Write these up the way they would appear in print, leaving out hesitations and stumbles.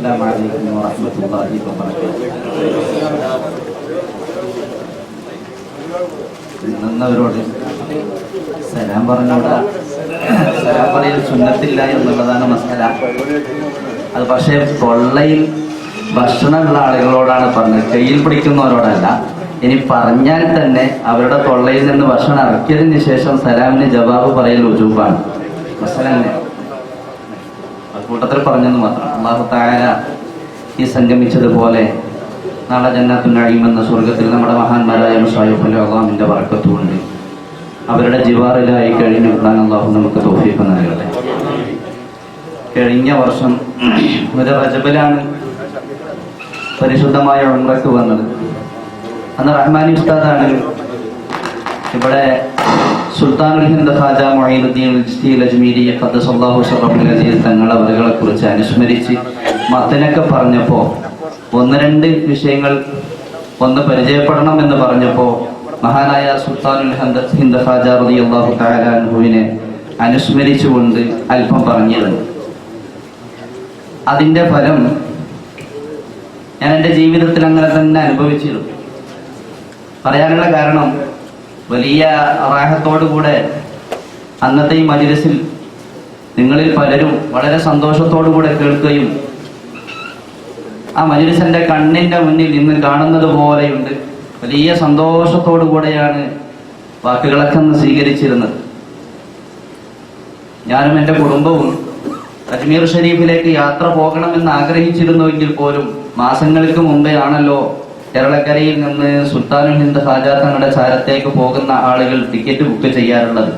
السلام عليكم ورحمة الله وبركاته. നിന്നവരോട് സലാം പറഞ്ഞോടാ. സലാം പറയൽ സുന്നത്തില്ല എന്നുള്ളതാണ് മസല. അത് പക്ഷേ തൊള്ളയിൽ ഭക്ഷണമുള്ള ആളുകളോടാണ് പറഞ്ഞത്, കയ്യിൽ പിടിക്കുന്നവരോടല്ല. ഇനി പറഞ്ഞാൽ തന്നെ അവരുടെ തൊള്ളയിൽ നിന്ന് ഭക്ഷണം ഇറക്കിയതിന് ശേഷം സലാമിന് ജവാബ് പറയൽ ഉജൂബാണ്. മസല കൂട്ടത്തിൽ പറഞ്ഞെന്ന് മാത്രം. അല്ലാഹു തആല ഈ സംഗമിച്ചതുപോലെ നാളെ ജന്നത്തുൽ നഈം എന്ന സ്വർഗത്തിൽ നമ്മുടെ മഹാന്മാരായ മശായിഖുൽ അഅ്ളാമിന്റെ ബറക്കത്ത് കൊണ്ട് അവരുടെ ജിവാറിലായി കഴിഞ്ഞു കൂടാൻ അല്ലാഹു നമുക്ക് തൗഫീഖ് നൽകട്ടെ. കഴിഞ്ഞ വർഷം ഒരു റജബിലാണ് പരിശുദ്ധമായ ഉംറയ്ക്ക് വന്നത്. അന്ന് റഹ്മാനി ഉസ്താദാണ് ഇവിടെ സുൽത്താനുൽ ഹിന്ദ് ഖാജ മുഈനുദ്ദീൻ ചിശ്തി അജ്മീരി ഖദ്ദസല്ലാഹു ശറഫുൽ അസീസ് തങ്ങൾ അവരുകളെ കുറിച്ച് അനുസ്മരിച്ച് മതനൊക്കെ പറഞ്ഞപ്പോൾ ഒന്ന് രണ്ട് വിഷയങ്ങൾ ഒന്ന് പരിചയപ്പെടണം എന്ന് പറഞ്ഞപ്പോൾ മഹാനായ സുൽത്താനുൽ ഹിന്ദ് ഖാജ റളിയല്ലാഹു തആല അൻഹുവിനെ അനുസ്മരിച്ചുകൊണ്ട് അല്പം പറഞ്ഞിരുന്നു. അതിന്റെ ഫലം ഞാൻ എൻ്റെ ജീവിതത്തിൽ അങ്ങനെ തന്നെ അനുഭവിച്ചിരുന്നു. പറയാനുള്ള കാരണം വലിയ റാഹത്തോടുകൂടെ അന്നത്തെ ഈ മജ്‌ലിസിൽ നിങ്ങളിൽ പലരും വളരെ സന്തോഷത്തോടുകൂടെ കേൾക്കുകയും ആ മജ്‌ലിസ് എൻ്റെ കണ്ണിൻ്റെ മുന്നിൽ ഇന്ന് കാണുന്നത് പോലെയുണ്ട്. വലിയ സന്തോഷത്തോടു കൂടെയാണ് വാക്കുകളൊക്കെ ഒന്ന് സ്വീകരിച്ചിരുന്നത്. ഞാനും എൻ്റെ കുടുംബവും അജ്മീർ ഷരീഫിലേക്ക് യാത്ര പോകണമെന്ന് ആഗ്രഹിച്ചിരുന്നുവെങ്കിൽ പോലും മാസങ്ങൾക്ക് മുമ്പേ ആണല്ലോ കേരളക്കരയിൽ നിന്ന് സുൽത്താനുൽ ഹിന്ദ് ഖാജ തങ്ങളുടെ ചാരത്തേക്ക് പോകുന്ന ആളുകൾ ടിക്കറ്റ് ബുക്ക് ചെയ്യാറുള്ളത്.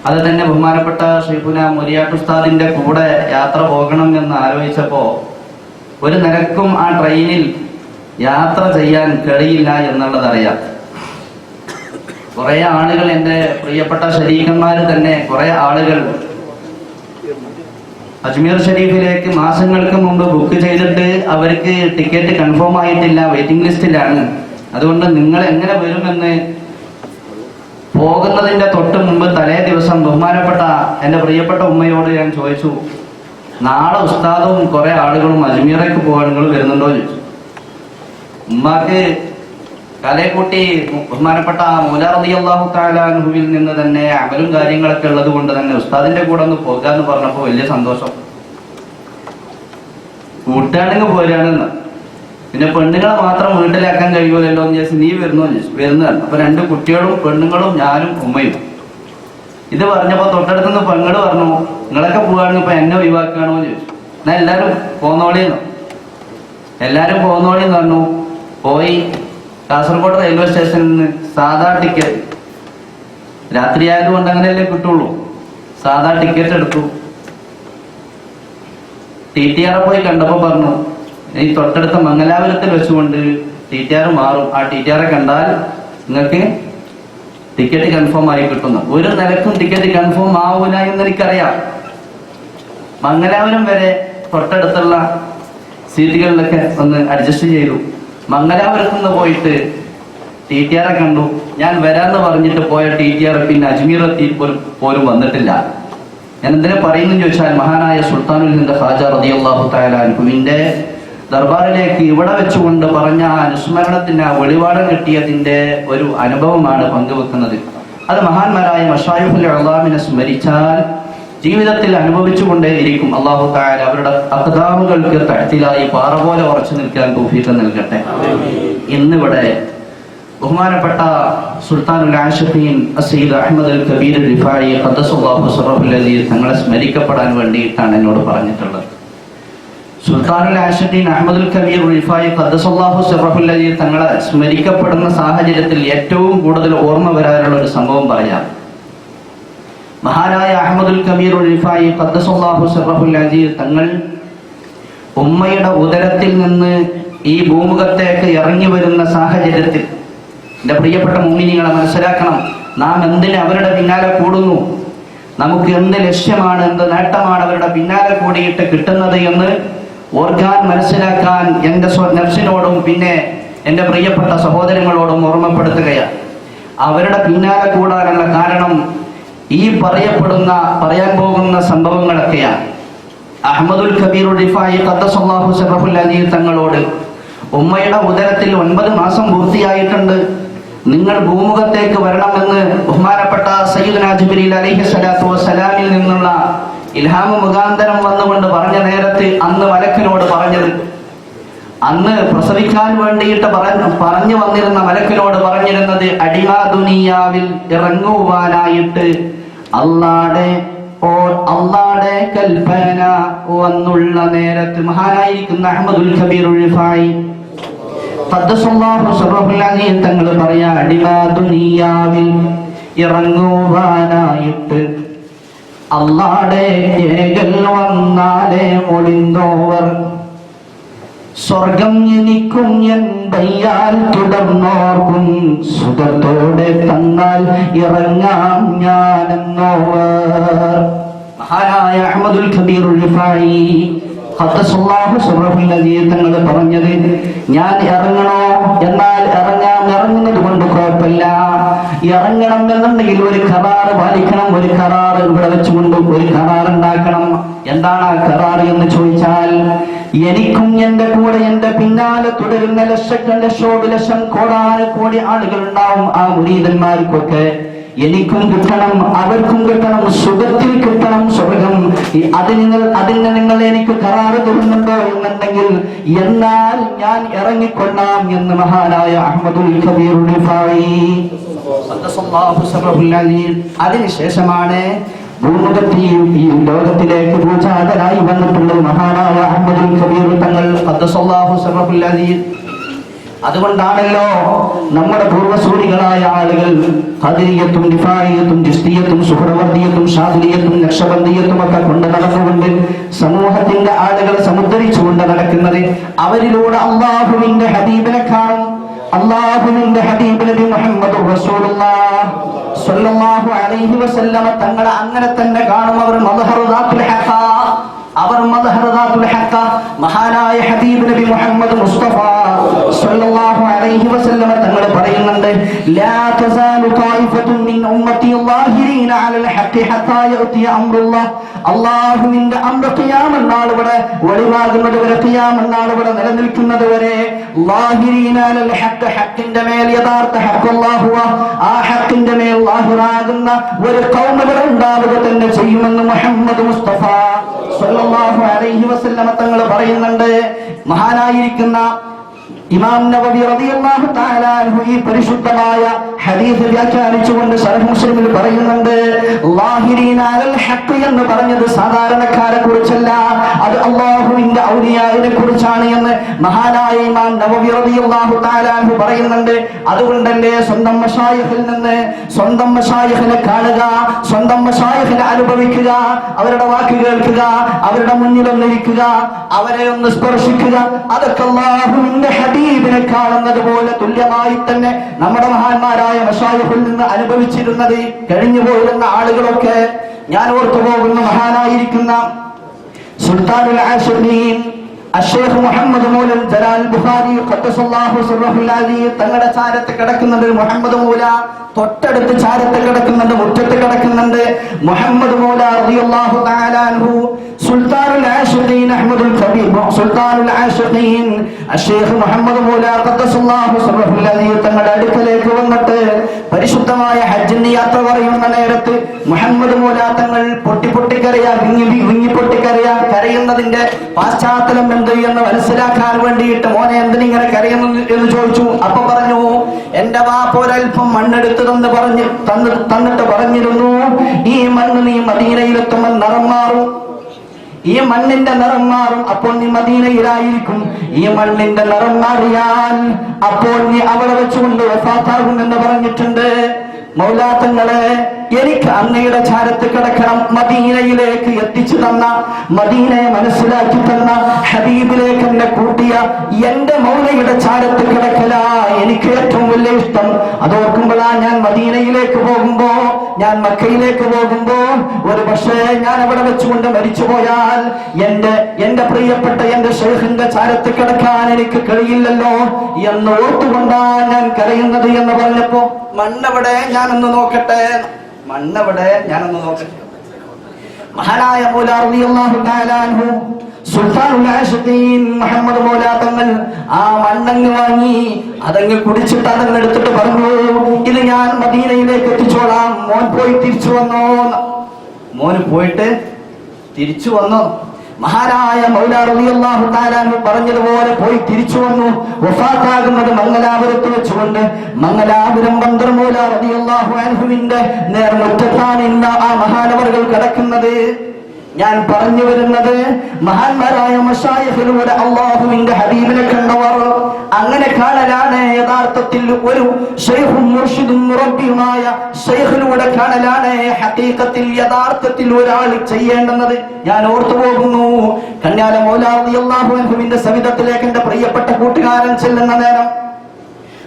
അത് തന്നെ ബഹുമാനപ്പെട്ട ഷെയ്ഖുന മുരിയാട്ട് ഉസ്താദിന്റെ കൂടെ യാത്ര പോകണം എന്ന് ആലോചിച്ചപ്പോൾ ഒരു നിരക്കും ആ ട്രെയിനിൽ യാത്ര ചെയ്യാൻ കഴിയില്ല എന്നുള്ളതറിയാം. കുറെ ആളുകൾ, എൻ്റെ പ്രിയപ്പെട്ട ശരീക്കന്മാർ തന്നെ കുറെ ആളുകൾ അജ്മീർ ഷരീഫിലേക്ക് മാസങ്ങൾക്ക് മുമ്പ് ബുക്ക് ചെയ്തിട്ട് അവർക്ക് ടിക്കറ്റ് കൺഫേം ആയിട്ടില്ല, വെയിറ്റിംഗ് ലിസ്റ്റിലാണ്. അതുകൊണ്ട് നിങ്ങൾ എങ്ങനെ വരുമെന്ന് പോകുന്നതിന്റെ തൊട്ട് മുമ്പ് തലേ ദിവസം ബഹുമാനപ്പെട്ട എൻ്റെ പ്രിയപ്പെട്ട ഉമ്മയോട് ഞാൻ ചോദിച്ചു, നാളെ ഉസ്താദും കുറെ ആളുകളും അജ്മീറേക്ക് പോകാൻ നിങ്ങൾ വരുന്നുണ്ടോ എന്ന് ചോദിച്ചു. ഉമ്മാക്ക് കലയെക്കൂട്ടി ബഹുമാനപ്പെട്ട മൗലാ റളിയല്ലാഹു തആല അൻഹുവിൽ നിന്ന് തന്നെ അമലും കാര്യങ്ങളൊക്കെ ഉള്ളത് കൊണ്ട് തന്നെ ഉസ്താദിന്റെ കൂടെ ഒന്ന് പോകാന്ന് പറഞ്ഞപ്പോൾ വലിയ സന്തോഷം. കൂട്ടാണെങ്കിൽ പോരാണെന്ന്. പിന്നെ പെണ്ണുങ്ങളെ മാത്രം വീട്ടിലാക്കാൻ കഴിയുമല്ലോ എന്ന് ചോദിച്ചു. നീ വരുന്നതാണ്. അപ്പൊ രണ്ട് കുട്ടികളും പെണ്ണുങ്ങളും ഞാനും ഉമ്മയും. ഇത് പറഞ്ഞപ്പോ തൊട്ടടുത്തുനിന്ന് പെങ്ങള് പറഞ്ഞു, നിങ്ങളൊക്കെ പോവാണെങ്കിൽ ഇപ്പൊ എന്നെ ഒഴിവാക്കുകയാണോ എന്ന് ചോദിച്ചു. എന്നാ എല്ലാരും പോന്നോളിയെന്നു. എല്ലാരും പോന്നോളിന്ന് പറഞ്ഞു. പോയി കാസർഗോഡ് റെയിൽവേ സ്റ്റേഷനിൽ നിന്ന് സാധാ ടിക്കറ്റ്, രാത്രി ആയതുകൊണ്ട് അങ്ങനെയല്ലേ കിട്ടുള്ളൂ, സാധാ ടിക്കറ്റ് എടുത്തു. TTR പോയി കണ്ടപ്പോ പറഞ്ഞു, ഈ തൊട്ടടുത്ത മംഗലാപുരത്തിൽ വെച്ചുകൊണ്ട് TTR മാറും, ആ TTR കണ്ടാൽ നിങ്ങൾക്ക് ടിക്കറ്റ് കൺഫേം ആയി കിട്ടുന്നു. ഒരു നിലക്കും ടിക്കറ്റ് കൺഫേം ആവൂല എന്ന് എനിക്കറിയാം. മംഗലാപുരം വരെ തൊട്ടടുത്തുള്ള സീറ്റുകളിലൊക്കെ ഒന്ന് അഡ്ജസ്റ്റ് ചെയ്തു. മംഗലാപുരത്ത് നിന്ന് പോയിട്ട് TTR കണ്ടു. ഞാൻ വരാന്ന് പറഞ്ഞിട്ട് പോയ TTR പിന്നെ അജ്മീർ എത്തി പോലും വന്നിട്ടില്ല. ഞാൻ എന്തിനാ പറയുന്നു ചോദിച്ചാൽ, മഹാനായ സുൽത്താനുൽ ഹിന്ദ് ഖാജ റളിയല്ലാഹു തആല അൻഹുവിന്റെ ദർബാറിലേക്ക് ഇവിടെ വെച്ചുകൊണ്ട് പറഞ്ഞ ആ അനുസ്മരണത്തിന് ആ വെളിപാടം കിട്ടിയതിന്റെ ഒരു അനുഭവമാണ് പങ്കുവെക്കുന്നത്. അത് മഹാന്മാരായ മശായിഖുൽ അഅ്ളാമിനെ സ്മരിച്ചാൽ ജീവിതത്തിൽ അനുഭവിച്ചുകൊണ്ടേയിരിക്കും. അല്ലാഹു തആല അവരുടെ അഖ്ദാമുകൾക്ക് തഅ്തിലായി പാറ പോലെ ഉറച്ചു നിൽക്കാൻ തൗഫീഖ് നൽകട്ടെ. ഇന്നിവിടെ ബഹുമാനപ്പെട്ട സുൽത്താനുൽ ആശിഖീൻ സയ്യിദ് അഹ്മദ് അൽ കബീർ റിഫായി ഖദ്ദസല്ലാഹു സിറഹുൽ അസീസ് തങ്ങളെ സ്മരിക്കപ്പെടാൻ വേണ്ടിയിട്ടാണ് എന്നോട് പറഞ്ഞിട്ടുള്ളത്. സുൽത്താനുൽ ആശിഖീൻ അഹ്മദ് അൽ കബീർ റിഫായി ഖദ്ദസല്ലാഹു സിറഹുൽ അസീസ് തങ്ങളെ സ്മരിക്കപ്പെടുന്ന സാഹചര്യത്തിൽ ഏറ്റവും കൂടുതൽ ഓർമ്മ വരാനുള്ള ഒരു സംഭവം പറയാം. മഹാനായ അഹ്മദുൽ കബീർ റിഫായി ഖദ്ദസല്ലാഹു സിറഹുൽ അസീസ് തങ്ങൾ ഉമ്മയുടെ ഉദരത്തിൽ നിന്ന് ഈ ഭൂമുഖത്തേക്ക് ഇറങ്ങി വരുന്ന സാഹചര്യത്തിൽ എൻ്റെ പ്രിയപ്പെട്ട മുഅ്മിനീങ്ങളെ മനസ്സിലാക്കണം, നാം എന്തിന് അവരുടെ പിന്നാലെ കൂടുന്നു, നമുക്ക് എന്ത് ലക്ഷ്യമാണ്, എന്ത് നേട്ടമാണ് അവരുടെ പിന്നാലെ കൂടിയിട്ട് കിട്ടുന്നത് എന്ന് ഓർക്കാൻ മനസ്സിലാക്കാൻ എൻ്റെ നഫ്സിനോടും പിന്നെ എൻ്റെ പ്രിയപ്പെട്ട സഹോദരങ്ങളോടും ഓർമ്മപ്പെടുത്തുകയാണ്. അവരുടെ പിന്നാലെ കൂടാനുള്ള കാരണം ഈ പറയാൻ പോകുന്ന സംഭവങ്ങളൊക്കെയാണ്. അഹ്മദുൽ കബീർ റിഫായി ഖദ്ദസല്ലാഹു സിറഹുൽ അസീസ് തങ്ങളോട്, ഉമ്മയുടെ ഉദരത്തിൽ 9 മാസം പൂർത്തിയായിട്ടുണ്ട്, നിങ്ങൾ ഭൂമുഖത്തേക്ക് വരണമെന്ന് ബഹുമാനപ്പെട്ട സയ്യിദുനാ ജിബ്രീൽ അലൈഹിസ്സലാത്തു വസ്സലാമിൽ നിന്നുള്ള ഇൽഹാമു മുഖാന്തരം വന്നുകൊണ്ട് പറഞ്ഞ നേരത്ത് അന്ന് മലക്കിനോട് പറഞ്ഞത്, അന്ന് പ്രസവിക്കാൻ വേണ്ടിയിട്ട് പറഞ്ഞു വന്നിരുന്ന മലക്കിനോട് പറഞ്ഞിരുന്നത്, അടിമാ ദുനിയാവിൽ ഇറങ്ങുവാനായിട്ട് അള്ളാടെ കൽപ്പന വന്നുള്ള നേരത്ത് മഹാനായിരിക്കുന്ന അഹ്മദുൽ കബീർ റിഫായി ഖദ്ദസല്ലാഹു സിറഹുൽ അസീസ് തങ്ങൾ പറയാ, അടിമാ ദുനിയാവിൽ ഇറങ്ങുവാനായിട്ട് അള്ളാടെ ഏകൽ വന്നാലേ ഒളിന്തോവർ, സ്വർഗം എനിക്കും എൻ ബയ്യാൽ തുടർന്നോർക്കും, സുഖത്തോടെ തന്നാൽ ഇറങ്ങാം ഞാനെന്നോവർ. മഹാനായ അഹ്മദുൽ കബീർ റിഫായി ഖദ്ദസല്ലാഹു സിറഹുൽ അസീസ് തങ്ങൾ പറഞ്ഞത്, ഞാൻ ഇറങ്ങണോ? എന്നാൽ ഇറങ്ങുന്നത് കൊണ്ട് കുഴപ്പമില്ല. ഇറങ്ങണം എന്നുണ്ടെങ്കിൽ ഒരു കരാറ് പാലിക്കണം. ഒരു കരാറ് ഇവിടെ വെച്ചുകൊണ്ട് ഒരു കരാർ ഉണ്ടാക്കണം. എന്താണ് ആ കരാർ എന്ന് ചോദിച്ചാൽ, എനിക്കും എന്റെ കൂടെ എന്റെ പിന്നാലെ തുടരുന്ന ലക്ഷം കോടാനുകോടി ആളുകൾ ഉണ്ടാവും. ആ മുരീദന്മാർക്കൊക്കെ എനിക്കും കിട്ടണം, അവർക്കും കിട്ടണം, സുഖത്തിൽ കിട്ടണം സ്വർഗം. അതിന് നിങ്ങൾ എനിക്ക് കരാറ് തരുന്നുണ്ടോ എന്നുണ്ടെങ്കിൽ എന്നാൽ ഞാൻ ഇറങ്ങിക്കൊള്ളാം എന്ന് മഹാനായ അഹ്മദുൽ കബീർ റിഫായി അതിനുശേഷമാണ് ഭൂമുഖത്തെയും ഈ ലോകത്തിലേക്ക് പൂജാതനായി വന്നിട്ടുള്ളത് മഹാനായ അഹ്മദുൽ കബീർ തങ്ങൾ ഖദ്ദസല്ലാഹു സിറഹുൽ അസീസ്. അതുകൊണ്ടാണല്ലോ നമ്മുടെ പൂർവ്വസൂരികളായ ആളുകൾ ഖദരിയത്തും റിഫായിയത്തും ചിശ്തിയത്തും സുഹ്റവർദിയത്തും ഷാദിലിയത്തും നക്ഷബന്ദിയത്തും ഒക്കെ കൊണ്ട് നടന്നുകൊണ്ട് സമൂഹത്തിന്റെ ആളുകളെ സമുദ്ധരിച്ചുകൊണ്ട് നടക്കുന്നത്. അവരിലൂടെ അള്ളാഹുവിന്റെ ഹബീബിനെ കാണും. അള്ളാഹുവിന്റെ ഹബീബ് നബി മുഹമ്മദ് റസൂലുള്ളാഹി സ്വല്ലല്ലാഹു അലൈഹി വസല്ലമ തങ്ങളെ അങ്ങനെ തന്നെ കാണും. അവർ മദ്ഹറുദാത്തുൽ ഹഖ, അവർ മദ്ഹറുദാത്തുൽ ഹഖ മഹാനായ ഹബീബ് നബി മുഹമ്മദ് മുസ്തഫ സ്വല്ലല്ലാഹു അലൈഹി വസല്ലമ തങ്ങൾ പറയുന്നുണ്ട്, ലാ തസാലു ത്വായിഫത്തുൻ മിൻ ഉമ്മത്തി ളാഹിരീന അലൽ ഹഖ് ഹത്താ യഅതി അംറുല്ലാഹ്. അല്ലാഹുവിന്റെ അംർ ഖിയാമത്ത് നാൾ വരെ വെളിവാകുന്നത് വരെ, ഖിയാമത്ത് നാൾ വരെ നിലനിൽക്കുന്നത് വരെ ളാഹിരീന അലൽ ഹഖ്, ഹഖിന്റെ മേൽ യഥാർത്ഥ ഹഖ് അല്ലാഹുവ, ആ ഹഖിന്റെ മേൽ ളാഹിറാകുന്ന ഒരു ഖൗം ഉണ്ടാവുക തന്നെ ചെയ്യുമെന്ന് മുഹമ്മദ് മുസ്തഫ സ്വല്ലല്ലാഹു അലൈഹി വസല്ലമ തങ്ങൾ പറയുന്നുണ്ട്. മഹാനായിരിക്കുന്ന ഇമാം നവവി റളിയല്ലാഹു തആല അൻഹു ഈ പരിശുദ്ധമായ ഹദീസ് വ്യാഖ്യാനിച്ചുകൊണ്ട് ശറഹ് മുസ്ലിമിൽ പറയുന്നുണ്ട്, ളാഹിരീന അലൽ ഹഖ് എന്ന് പറഞ്ഞത് സാധാരണക്കാരെ കുറിച്ചല്ല, അത് അല്ലാഹുവിന്റെ ഔലിയായിനെ കുറിച്ചാണ് എന്ന് മഹാനായ ഇമാം നവവി റളിയല്ലാഹു തആല അൻഹു പറയുന്നുണ്ട്. അതുകൊണ്ടല്ലേ സ്വന്തം മശായിഖിൽ നിന്ന് സ്വന്തം മശായിഖിനെ കാണുക, സ്വന്തം മശായിഖിനെ അനുഭവിക്കുക, അവരുടെ വാക്ക് കേൾക്കുക, അവരുടെ മുന്നിൽ ഒന്നിരിക്കുക, അവരെ ഒന്ന് സ്പർശിക്കുക, അതൊക്കെ അല്ലാഹുവിന്റെ ഹബീബിനെ കാണുന്നത് പോലെ തുല്യമായി തന്നെ നമ്മുടെ മഹാന്മാരായ മശായിഖിൽ നിന്ന് അനുഭവിച്ചിരുന്നത് കഴിഞ്ഞു പോയിരുന്ന ആളുകളൊക്കെ. ഞാൻ ഓർത്തു പോകുന്ന മഹാനായിരിക്കുന്ന സുൽത്താനുൽ ആശിഖീൻ അഷ്ശൈഖ് മുഹമ്മദ് മൗലൻ ജലാൽ ബുഖാരി ഖദ്ദസല്ലാഹു സിറഹുൽ അസീസ് തങ്ങളുടെ ചാരത്ത് കിടക്കുന്നുണ്ട്. മുഹമ്മദ് മൗല തൊട്ടടുത്ത് ചാരത്ത് കിടക്കുന്നുണ്ട്, മുറ്റത്ത് കിടക്കുന്നുണ്ട്. മുഹമ്മദ് മൗല റളിയല്ലാഹു തആല അൻഹു സുൽത്താനുൽ ആശിഖീൻ അഹ്മദുൽ കബീർ സുൽത്താനുൽ ആശിഖീൻ അഷ്ശൈഖ് മുഹമ്മദ് മൗല ഖദ്ദസല്ലാഹു സിറഹുൽ അസീസ് തങ്ങളുടെ അടുക്കലേക്ക് വന്നിട്ട് പരിശുദ്ധമായ ഹജ്ജിന് യാത്ര പറയുന്ന നേരത്ത് മുഹമ്മദ് മൗല തങ്ങൾ പൊട്ടിപ്പൊട്ടിക്കരയാ, വിങ്ങി പൊട്ടിക്കരയാ. കരയുന്നതിന്റെ പാശ്ചാത്തലം എന്ത് എന്ന് മനസ്സിലാക്കാൻ വേണ്ടിയിട്ട്, മോനെ എന്തിനിങ്ങനെ കരയുന്നു എന്ന് ചോദിച്ചു. അപ്പൊ പറഞ്ഞു, എന്റെ വാപ്പ ഒരൽപ്പം മണ്ണെടുത്ത് തന്നിട്ട് പറഞ്ഞിരുന്നു, ഈ മണ്ണ് നീ മദീനയിലെത്തുമ്പോൾ നിറം മാറും, ഈ മണ്ണിന്റെ നിറം മാറും, അപ്പോൾ നീ മദീനയിലായിരിക്കും. ഈ മണ്ണിന്റെ നിറം മാറിയാൽ അപ്പോൾ നീ അവിടെ വെച്ചുകൊണ്ട് വഫാത്താകും എന്ന് പറഞ്ഞിട്ടുണ്ട്. മൗലാത്തങ്ങളെ, എനിക്ക് അങ്ങയുടെ ചാരത്ത് കിടക്കണം. മദീനയിലേക്ക് എത്തിച്ചു തന്ന, മദീനയെ മനസ്സിലാക്കി തന്ന, ഹബീബിലേക്ക് എന്നെ കൂട്ടിയ എന്റെ മൗലയുടെ ചാരത്ത് കിടക്കല എനിക്ക് ഏറ്റവും വലിയ ഇഷ്ടം. അതോർക്കുമ്പോഴാ ഞാൻ മദീനയിലേക്ക് പോകുമ്പോ, ഞാൻ മക്കയിലേക്ക് പോകുമ്പോ ഒരു പക്ഷേ ഞാൻ അവിടെ വെച്ചുകൊണ്ട് മരിച്ചു പോയാൽ എന്റെ പ്രിയപ്പെട്ട എന്റെ ശൈഖിന്റെ ചാരത്ത് കിടക്കാൻ എനിക്ക് കഴിയില്ലല്ലോ എന്ന് ഓർത്തുകൊണ്ടാ ഞാൻ കരയുന്നത് എന്ന് പറഞ്ഞപ്പോ, മണ്ണവിടെ ഞാനൊന്ന് നോക്കട്ടെ, മണ്ണവിടെ ഞാനൊന്ന് നോക്കട്ടെ. മഹാനായ മൗല റളിയല്ലാഹു തആല അൻഹു സുൽത്താനുൽ ആശിഖീൻ മുഹമ്മദ് മൗല തങ്ങൾ ആ മണ്ണങ്ങ് വാങ്ങി അതങ്ങ് കുടിച്ചിട്ട് അതങ്ങ് എടുത്തിട്ട് പറഞ്ഞു, ഇത് ഞാൻ മദീനയിലേക്ക് എത്തിച്ചോളാം, മോൻ പോയി തിരിച്ചു വന്നോ. മോന് പോയിട്ട് തിരിച്ചു വന്നോ. മഹാനായ മൗല റളിയല്ലാഹു തആല അൻഹു പറഞ്ഞതുപോലെ പോയി തിരിച്ചു വന്നു. വഫാത്താകുന്നത് മംഗലാപുരത്ത് വെച്ചുകൊണ്ട്. മംഗലാപുരം ബന്ദർ മൗല റളിയല്ലാഹു അൻഹുവിന്റെ നേർമുറ്റത്താണ് ഇന്ന് ആ മഹാനവറുകൾ കിടക്കുന്നത്. ഞാൻ പറഞ്ഞു വരുന്നത്, മഹാന്മാരായ മശായിഖിലൂടെ അല്ലാഹുവിന്റെ ഹബീബിനെ കണ്ടവർ അങ്ങനെ കാണലാണ് യഥാർത്ഥത്തിൽ ഒരു ശൈഖും മുർഷിദും മുറബ്ബിയുമായ ശൈഖിലൂടെ കാണലാണ് ഹഖീഖത്തിൽ യഥാർത്ഥത്തിൽ ഒരാൾ ചെയ്യേണ്ടുന്നത്. ഞാൻ ഓർത്തു പോകുന്നു, കണ്യാല മൗല റളിയല്ലാഹു അൻഹുവിന്റെ സവിധത്തിലേക്ക് എന്റെ പ്രിയപ്പെട്ട കൂട്ടുകാരൻ ചെല്ലുന്ന നേരം,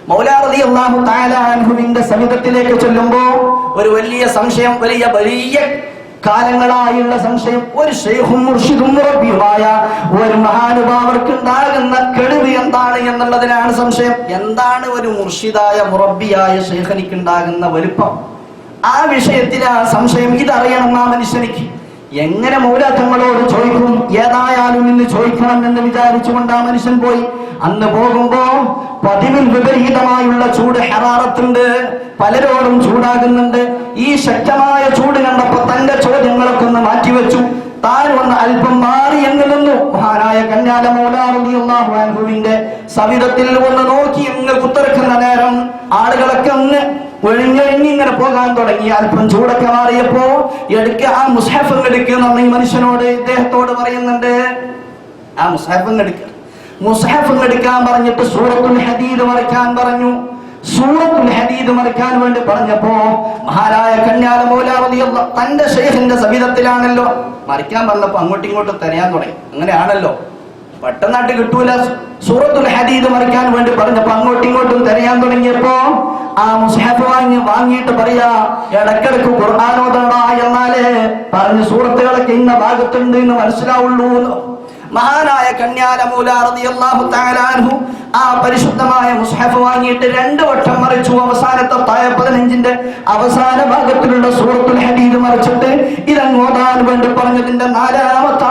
മൗല റളിയല്ലാഹു തആല അൻഹുവിന്റെ സവിധത്തിലേക്ക് ചെല്ലുമ്പോ ഒരു വലിയ സംശയം, വലിയ കാലങ്ങളായുള്ള സംശയം. ഒരു ശൈഖും മുർഷിദും മുറബ്ബിയുമായ ഒരു മഹാനുഭാവർക്ക് ഉണ്ടാകുന്ന കഴിവ് എന്താണ് എന്നുള്ളതിനാണ് സംശയം. എന്താണ് ഒരു മുർഷിദായ മുറബ്ബിയായ ശൈഖനിക്ക് ഉണ്ടാകുന്ന വലുപ്പം? ആ വിഷയത്തിലാണ് സംശയം. ഇതറിയണം ആ മനുഷ്യനിക്ക്. എങ്ങനെ മൗല തങ്ങളോട് ചോദിക്കും? ഏതായാലും ഇന്ന് ചോദിക്കണം എന്ന് വിചാരിച്ചുകൊണ്ട് ആ മനുഷ്യൻ പോയി. അന്ന് പോകുമ്പോ പതിവിൽ വിപരീതമായുള്ള ചൂട്, ഹറാറത്തുണ്ട്, പലരോടും ചൂടാകുന്നുണ്ട്. ഈ ശക്തമായ ചൂട് കണ്ടപ്പോ തന്റെ ചോദ്യങ്ങളൊക്കെ ഒന്ന് മാറ്റിവെച്ചു. താൻ വന്ന് അല്പം മാറി എന്ന് നിന്നു. മഹാനായ കണ്യാല മൗല റളിയല്ലാഹു അൻഹുവിന്റെ സവിധത്തിൽ ഒന്ന് നോക്കി അങ്ങ് കുത്തിറക്കുന്ന നേരം ആളുകളൊക്കെ ഒന്ന് ഒഴിഞ്ഞൊഴിഞ്ഞിങ്ങനെ പോകാൻ തുടങ്ങി. അല്പം ചൂടൊക്കെ മാറിയപ്പോ ആ മുസ്ഹഫ് എടുക്കുന്ന ഈ മനുഷ്യനോട്, ഇദ്ദേഹത്തോട് പറയുന്നുണ്ട്, ആ മുസ്ഹഫ് എടുക്കാൻ പറഞ്ഞിട്ട് സൂറത്തുൽ ഹദീദ് മറിക്കാൻ പറഞ്ഞു. സൂറത്തുൽ ഹദീദ് മറിക്കാൻ വേണ്ടി പറഞ്ഞപ്പോ മഹാനായ കണ്യാല മൗല റളിയല്ലാഹു തന്റെ ശൈഖിന്റെ സവിധത്തിലാണല്ലോ, മറിക്കാൻ പറഞ്ഞപ്പോ അങ്ങോട്ടും ഇങ്ങോട്ടും തിരയാൻ തുടങ്ങി. അങ്ങനെയാണല്ലോ, പെട്ടെന്നായിട്ട് കിട്ടൂല. സൂറത്തുൽ ഹദീദ് മറിക്കാൻ വേണ്ടി പറഞ്ഞപ്പോ അങ്ങോട്ടും ഇങ്ങോട്ടും തിരയാൻ തുടങ്ങിയപ്പോ ആ മുസ്ഹഫ് വാങ്ങിയിട്ട് പറയാ, ഇടക്കിടക്ക് ഖുർആൻ ഓതണടാ, എന്നാലേ പറഞ്ഞ സൂറത്തുകളൊക്കെ ഇന്ന ഭാഗത്തുണ്ട് എന്ന് മനസ്സിലാവുള്ളൂ. മഹാനായ കണ്യാല മൗല റളിയല്ലാഹു തആല അൻഹു ആ പരിശുദ്ധമായ മുസ്ഹഫ് വാങ്ങിയിട്ട് 2 വട്ടം മറിച്ചു. അവസാനത്തെ 15ന്റെ അവസാന ഭാഗത്തിലുള്ള സൂറത്തുൽ ഹദീദ് മറിച്ചിട്ട് ഇതങ്ങ് ഓതാൻ വേണ്ടി പറഞ്ഞതിന്റെ 4-ാമത്തെ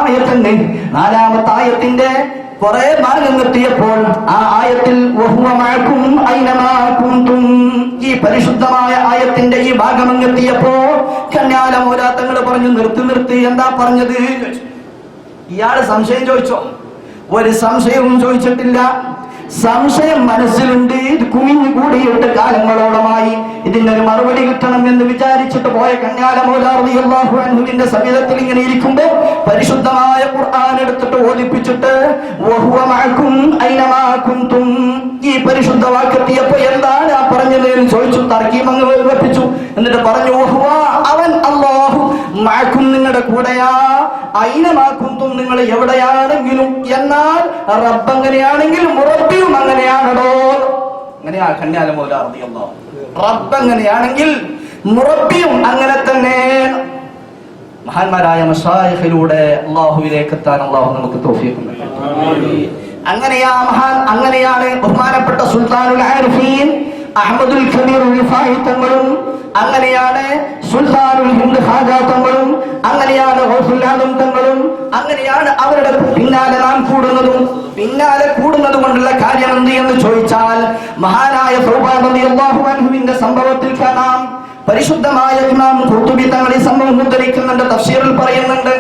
ആയത്തിന്റെ കുറെ ഭാഗം എത്തിയപ്പോൾ ആ ആയത്തിൽ വഹുവ മഅകും ഐനമാ കുൻതും, ഈ പരിശുദ്ധമായ ആയത്തിന്റെ ഈ ഭാഗം എത്തിയപ്പോ കണ്യാല മൗല തങ്ങൾ പറഞ്ഞു, നിർത്തി, എന്താ പറഞ്ഞത്? ഇയാള് സംശയം ചോദിച്ചോ? ഒരു സംശയവും ചോദിച്ചിട്ടില്ല. സംശയം മനസ്സിലുണ്ട്. ഇത് കുമിഞ്ഞു കൂടിയിട്ട് കാലങ്ങളോളമായി ഇതിനൊരു മറുപടി കിട്ടണം എന്ന് വിചാരിച്ചിട്ട് പോയ കണ്യാല മൗല റളിയല്ലാഹു അൻഹുവിന്റെ സവിധത്തിൽ ഇങ്ങനെ ഇരിക്കുമ്പോ പരിശുദ്ധമായ ഖുർആൻ എടുത്തിട്ട് ഓദിപ്പിച്ചിട്ട് വഹുവ മഅകും ഐനമാ കുൻതും, ഈ പരിശുദ്ധ വാക്കെത്തിയപ്പോ എന്താണ് ആ പറഞ്ഞത് എന്ന് ചോദിച്ചു. തർക്കീമങ്ങ് വെപ്പിച്ചു. എന്നിട്ട് പറഞ്ഞു, വഹുവ അവൻ അല്ലാഹു മഅകും നിങ്ങളുടെ കൂടെയാ, ഐനമാ കുൻതും നിങ്ങൾ എവിടെയാണെങ്കിലും, എന്നാൽ റബ്ബ് എങ്ങനെയാണെങ്കിലും മുറബ്ബിയും അങ്ങനെയാണോ. അങ്ങനെയാ കണ്യാല മൗല റളിയല്ലാഹു. റബ്ബ് എങ്ങനെയാണെങ്കിൽ മുറബ്ബിയും അങ്ങനെ തന്നെ. മഹാന്മാരായ മശായിഖിലൂടെ അല്ലാഹുവിലേക്ക് എത്താൻ അല്ലാഹു നമുക്ക് തൗഫീഖ് നൽകട്ടെ. അങ്ങനെയാണ് ബഹുമാനപ്പെട്ട സുൽത്താനുൽ ആരിഫീൻ അഹ്മദുൽ കബീർ റിഫായി തങ്ങളും, അങ്ങനെയാണ് സുൽത്താനുൽ ഹിന്ദ് ഖാജ തങ്ങളും, അങ്ങനെയാണ് ഗൗസുൽ ആദം തങ്ങളും, അങ്ങനെയാണ് അവരുടെ പിന്നാലെ നാം കൂടുന്നതും. പിന്നാലെ കൂടുന്നത് കൊണ്ടുള്ള കാര്യം എന്ത് എന്ന് ചോദിച്ചാൽ, മഹാനായ സൗബാൻ റളിയല്ലാഹു അൻഹുവിന്റെ സംഭവത്തിൽ കാണാം. പരിശുദ്ധമായ ഇമാം ഖുർത്തുബി തങ്ങൾ ഈ സംഭവം ഉദ്ധരിക്കുന്നുണ്ട്, തഫ്സീറിൽ പറയുന്നുണ്ട്.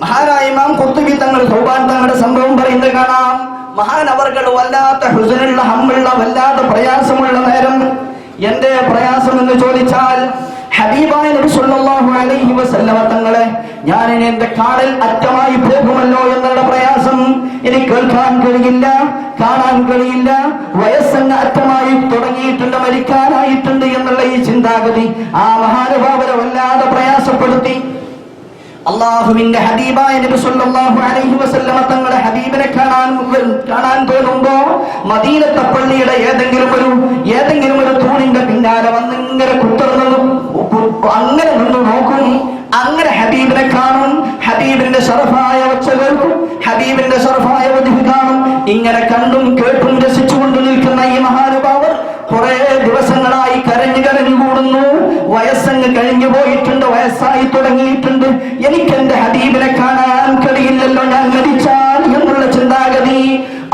മഹാനായ ഇമാം ഖുർത്തുബി തങ്ങൾ സൗബാൻ തങ്ങളുടെ സംഭവം പറയുന്നത് കാണാം. മഹാനവർകൾ വല്ലാത്ത ഹുസ്നുള്ള, ഹമ്മുള്ള, വല്ലാത്ത പ്രയാസമുള്ള നേരം. എന്റെ പ്രയാസം എന്ന് ചോദിച്ചാൽ, ഹബീബായ നബി സല്ലല്ലാഹു അലൈഹി വസല്ലമ തങ്ങളെ ഞാൻ എന്റെ കാലിൽ അറ്റമായി പോകുമല്ലോ എന്നുള്ള പ്രയാസം. എനിക്ക് കേൾക്കാൻ കഴിയില്ല, കാണാൻ കഴിയില്ല, വയസ്സങ്ങ് അറ്റമായി തുടങ്ങിയിട്ടുണ്ട്, മരിക്കാനായിട്ടുണ്ട് എന്നുള്ള ഈ ചിന്താഗതി ആ മഹാനുഭാവരെ വല്ലാതെ പ്രയാസപ്പെടുത്തി. അല്ലാഹുവിന്റെ ഹബീബായ നബി സല്ലല്ലാഹു അലൈഹി വസല്ലമ തങ്ങളെ ഹബീബിനെ കാണാൻ തോന്നുമ്പോ മദീനത്തെ പള്ളിയുടെ ഏതെങ്കിലും ഒരു തൂണിന്റെ പിന്നാലെ വന്ന് ഇങ്ങനെ കുത്തർന്നു അങ്ങനെ നിന്ന് നോക്കും. അങ്ങനെ ഹബീബിനെ കാണും, ഹബീബിന്റെ ശറഫായ ഒച്ച കേൾക്കും, ഹബീബിന്റെ ശറഫായ വജ്ഹ് കാണും. ഇങ്ങനെ കണ്ടും കേട്ടും രസിച്ചുകൊണ്ട് നിൽക്കുന്ന ഈ മഹാനുഭാവർ കുറെ ദിവസങ്ങളായി കരഞ്ഞു കൂടുന്നു. വയസ്സങ്ങ് കഴിഞ്ഞു പോയിട്ടുണ്ട്, വയസ്സായി തുടങ്ങിയിട്ടുണ്ട്. എനിക്ക് എന്റെ ഹബീബിനെ കാണാൻ കഴിയില്ലല്ലോ ഞാൻ മരിച്ചാൽ എന്നുള്ള ചിന്താഗതി.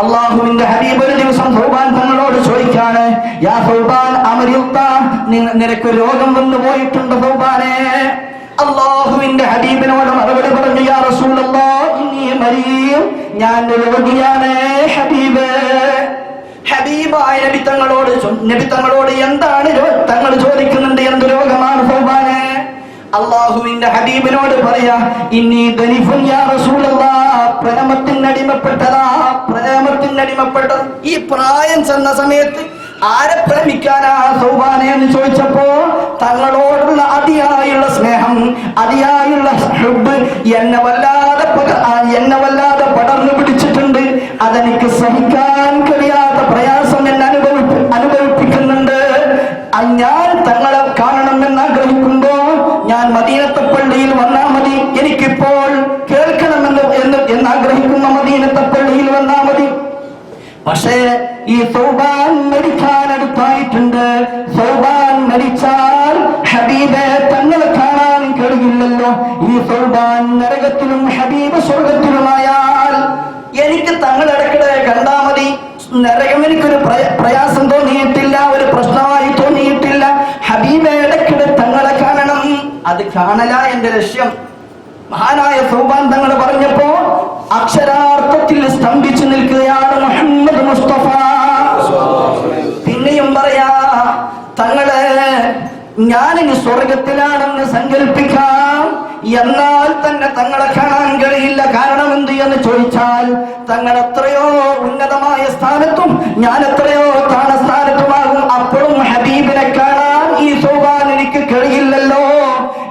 അള്ളാഹുവിന്റെ ഹബീബ് ഒരു ദിവസം സൗബാൻ തങ്ങളോട് ചോദിക്കാണ്, യാ സൗബാൻ അമരിത്ത, നിനക്ക് രോഗം വന്നു പോയിട്ടുണ്ട് സൗബാനെ? അള്ളാഹുവിന്റെ ഹബീബിനോട് മറുപടി പറഞ്ഞു, യാ റസൂലല്ലാഹ് ഇന്നി മരീം, ഞാൻ രോഗിയാണ് ഹബീബ്. ഹബീബായ നബി തങ്ങളോട് എന്താണ് തങ്ങൾ ചോദിക്കുന്നുണ്ട്, എന്ത് രോഗമാണ് സൗബാനെ? അള്ളാഹുവിന്റെ ഹബീബിനോട് പറയാ, ഇന്നി ദനിഫുൻ യാ റസൂലല്ലാഹ്, പ്രേമത്തിനടിമപ്പെട്ടതാ, പ്രേമത്തിനടിമപ്പെട്ട. ഈ പ്രായം ചെന്ന സമയത്ത് ആരെ പ്രേമിക്കാനാ സൗബാനെ എന്ന് ചോദിച്ചപ്പോ തങ്ങളോടുള്ള അതിയായുള്ള സ്നേഹം, അതിയായുള്ള ഹുബ്ബ് എന്നെ വല്ലാതെ പടർന്നു പിടിച്ചിട്ടുണ്ട്. അതെനിക്ക് സഹിക്കാൻ കഴിയാത്ത പ്രയാസം എന്നെ അനുഭവിപ്പിക്കുന്നുണ്ട്. ഞാൻ തങ്ങളെ കാണണമെന്ന് ആഗ്രഹിക്കുമ്പോ ഞാൻ മദീനത്തെ പള്ളിയിൽ വന്നാൽ മതി, എനിക്കിപ്പോൾ കേൾക്കണമെന്ന് ആഗ്രഹിക്കുന്ന മദീനത്തെ പള്ളിയിൽ വന്നാൽ മതി. പക്ഷേ ഈ സൗബാൻ മരിക്കാൻ അടുത്തായിട്ടുണ്ട്. സൗബാൻ മരിച്ചാൽ ഹബീബെ തങ്ങളെ കാണാൻ കഴിയില്ലല്ലോ. ഈ സൗബാൻ നരകത്തിലും ഹബീബ് സ്വർഗത്തിലുമായാൽ എനിക്ക് തങ്ങളിടക്കിടെ കണ്ടാ മതി. നരകം എനിക്കൊരു പ്രയാസം തോന്നിയിട്ടില്ല, ഒരു പ്രശ്നമായി തോന്നിയിട്ടില്ല. ഹബീബെ ഇടക്കിടെ തങ്ങളെ കാണണം, അത് കാണല എന്റെ ലക്ഷ്യം. മഹാനായ സൗബാൻ തങ്ങൾ പറഞ്ഞപ്പോ അക്ഷരാർത്ഥത്തിൽ സ്തംഭിച്ചു നിൽക്കുകയാണ് മുഹമ്മദ് മുസ്തഫ. പിന്നെയും പറയാ, തങ്ങളെ ഞാനിനി സ്വർഗത്തിലാണെന്ന് സങ്കല്പിക്കാം, എന്നാൽ തന്നെ തങ്ങളെ കാണാൻ കഴിയില്ല. കാരണം എന്ത് എന്ന് ചോദിച്ചാൽ, തങ്ങൾ എത്രയോ ഉന്നതമായ സ്ഥാനത്തും ഞാൻ എത്രയോ താണ സ്ഥാനത്തുമാകും. അപ്പോഴും ഹബീബിനെ കാണാൻ ഈ സൗബാൻ എനിക്ക് കഴിയില്ലല്ലോ.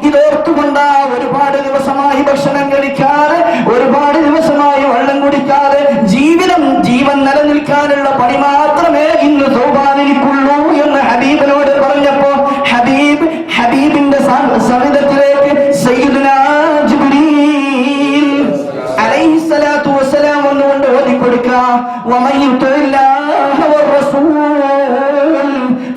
ഇതോർത്തുകൊണ്ടാ ഒരുപാട് ദിവസമായി ഭക്ഷണം കഴിക്കാതെ, ഒരുപാട് ദിവസമായി വെള്ളം കുടിക്കാതെ ജീവൻ നിലനിൽക്കാനുള്ള പണി മാത്രമേ ഇന്ന് സൗബാനിക്കുള്ളൂ എന്ന് ഹബീബിനോട് പറഞ്ഞപ്പോ ഹബീബിന്റെ സവിധത്തിലേക്ക് സയ്യിദുനാ ജിബ്രീൽ അലൈഹിസ്സലാത്തു വസ്സലാം വന്നുകൊണ്ട് ഓതിക്കൊടുക്കുക, വമൻ യുതിഇല്ലാഹ വറസൂൽ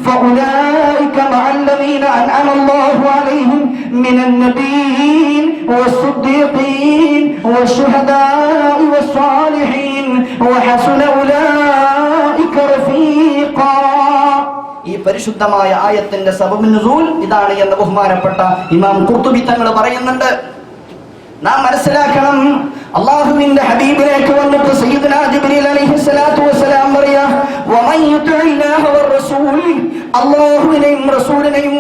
ഫഉലൈക മഅല്ലദീന അൻഅമ അല്ലാഹു അലൈഹിം മിനൻ നബിയ്യീൻ വസ്സുദ്ദീഖീൻ വശുഹദാഇ വസ്സാലിഹീൻ വഹസുന ഉലൈക റഫീഖാ. ഈ പരിശുദ്ധമായ ആയത്തിന്റെ സബബുൻ നുസൂൽ ഇതാണ് എന്ന് ബഹുമാനപ്പെട്ട ഇമാം ഖുർത്തുബി തങ്ങൾ പറയുന്നുണ്ട്. നാം മനസ്സിലാക്കണം, അല്ലാഹുവിന്റെ ഹബീബിലേക്ക് വന്നിട്ട് സയ്യിദുനാ ജിബ്രീൽ അലൈഹിസ്സലാത്തു വസ്സലാം പറയാ, വമൻ യുതിഇല്ലാഹ വറസൂൽ, അല്ലാഹുവിനെയും റസൂലിനെയും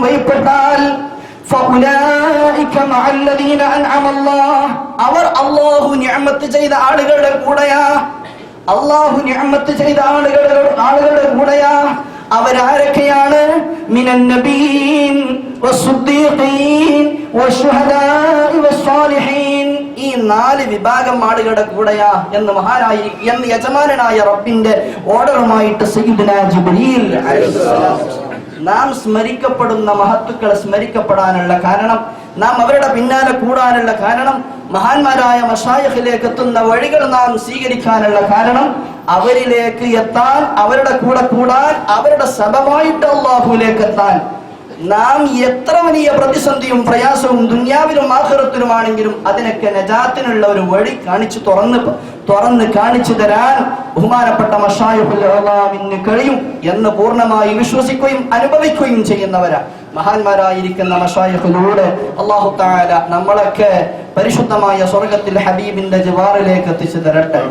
വഴിപ്പെട്ടാൽ ഫഉലൈക മഅല്ലദീന അൻഅമ അല്ലാഹ്, അവർ അല്ലാഹു നിഅമത്ത് ചെയ്ത ആളുകളുടെ കൂടെയാ. അല്ലാഹു നിഅമത്ത് ചെയ്ത ആളുകളുടെ കൂടെയാ. അവരാരൊക്കെയാണ്? മിനൻ നബിയ്യീൻ വസ്സുദ്ദീഖീൻ വശുഹദാഇ വസ്സാലിഹീൻ. ഈ 4 വിഭാഗം ആളുകളുടെ കൂടെയാ എന്ന് യജമാനനായ റബ്ബിന്റെ ഓർഡറുമായിട്ട് സയ്യിദുനാ ജിബ്രീൽ അലൈഹിസ്സലാം. നാം സ്മരിക്കപ്പെടുന്ന മഹത്തുക്കളെ സ്മരിക്കപ്പെടാനുള്ള കാരണം, നാം അവരുടെ പിന്നാലെ കൂടാനുള്ള കാരണം, മഹാന്മാരായ മശായിഖിലേക്ക് എത്തുന്ന വഴികൾ നാം സ്വീകരിക്കാനുള്ള കാരണം, അവരിലേക്ക് എത്താൻ, അവരുടെ കൂടെ കൂടാൻ, അവരുടെ സബബായിട്ട് അല്ലാഹുവിലേക്ക് എത്താൻ. നാം എത്ര വലിയ പ്രതിസന്ധിയും പ്രയാസവും ദുനിയാവിലും ആഖിറത്തിലുമാണെങ്കിലും അതിനൊക്കെ നജാത്തിനുള്ള ഒരു വഴി തുറന്ന് കാണിച്ചു തരാൻ ബഹുമാനപ്പെട്ട മശായിഖുൽ ഉലമാവിന് കഴിയും എന്ന് പൂർണ്ണമായി വിശ്വസിക്കുകയും അനുഭവിക്കുകയും ചെയ്യുന്നവരാ മഹാന്മാരായിരിക്കുന്ന മശായിഖിലൂടെ അല്ലാഹു തആല നമ്മളൊക്കെ പരിശുദ്ധമായ സ്വർഗ്ഗത്തിൽ ഹബീബിന്റെ ജിവാറിലേക്ക് എത്തിച്ചു തരട്ടെ.